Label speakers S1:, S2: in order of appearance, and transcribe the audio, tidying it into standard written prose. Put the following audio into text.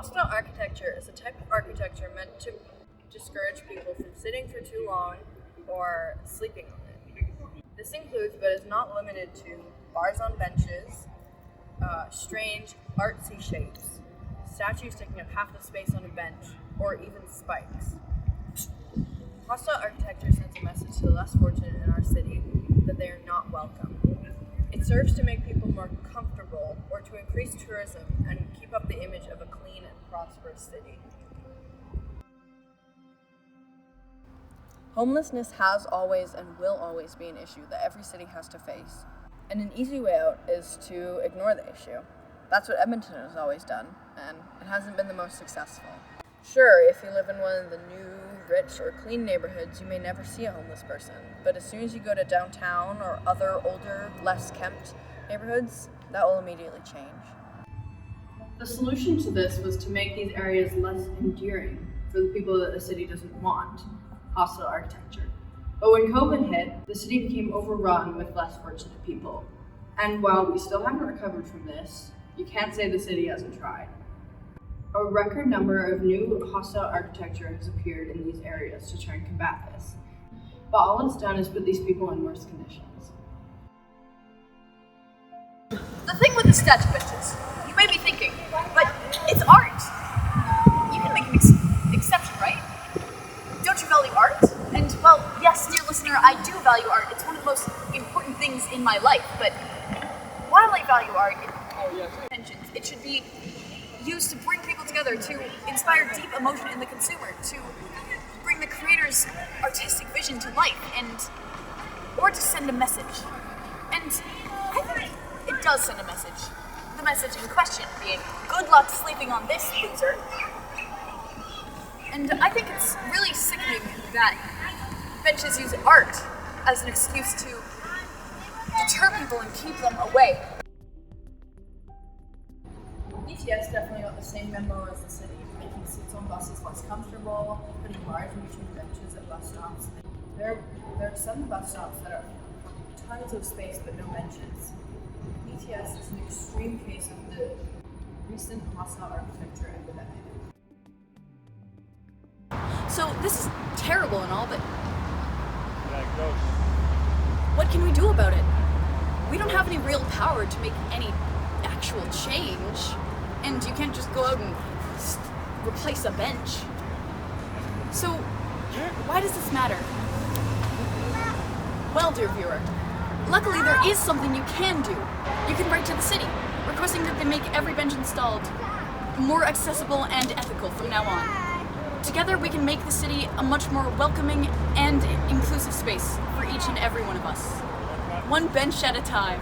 S1: Hostile architecture is a type of architecture meant to discourage people from sitting for too long or sleeping on it. This includes, but is not limited to, bars on benches, strange artsy shapes, statues taking up half the space on a bench, or even spikes. Hostile architecture sends a message to the less fortunate in our city that they are not welcome. It serves to make people more comfortable or to increase tourism and keep up the image of a clean and prosperous city. Homelessness has always and will always be an issue that every city has to face. And an easy way out is to ignore the issue. That's what Edmonton has always done, and it hasn't been the most successful. Sure, if you live in one of the new, rich, or clean neighborhoods, you may never see a homeless person. But as soon as you go to downtown or other older, less kempt neighborhoods, that will immediately change. The solution to this was to make these areas less endearing for the people that the city doesn't want, hostile architecture. But when COVID hit, the city became overrun with less fortunate people. And while we still haven't recovered from this, you can't say the city hasn't tried. A record number of new hostile architecture has appeared in these areas to try and combat this. But all it's done is put these people in worse conditions.
S2: The thing with the statue benches, you may be thinking, but it's art. You can make an exception, right? Don't you value art? And well, yes, dear listener, I do value art. It's one of the most important things in my life. But while I value art, it should be used to bring people together, to inspire deep emotion in the consumer, to bring the creator's artistic vision to life, or to send a message. And I think it does send a message. The message in question being, good luck sleeping on this, loser. And I think it's really sickening that benches use art as an excuse to deter people and keep them away.
S1: ETS definitely got the same memo as the city, making seats on buses less comfortable, putting bars in between benches at bus stops. There are some bus stops that are tons of space but no benches. ETS is an extreme case of the recent hostile architecture epidemic.
S2: So this is terrible and all, but what can we do about it? We don't have any real power to make any actual change, and you can't just go out and replace a bench. So why does this matter? Well, dear viewer, luckily there is something you can do. You can write to the city, requesting that they make every bench installed more accessible and ethical from now on. Together we can make the city a much more welcoming and inclusive space for each and every one of us. One bench at a time.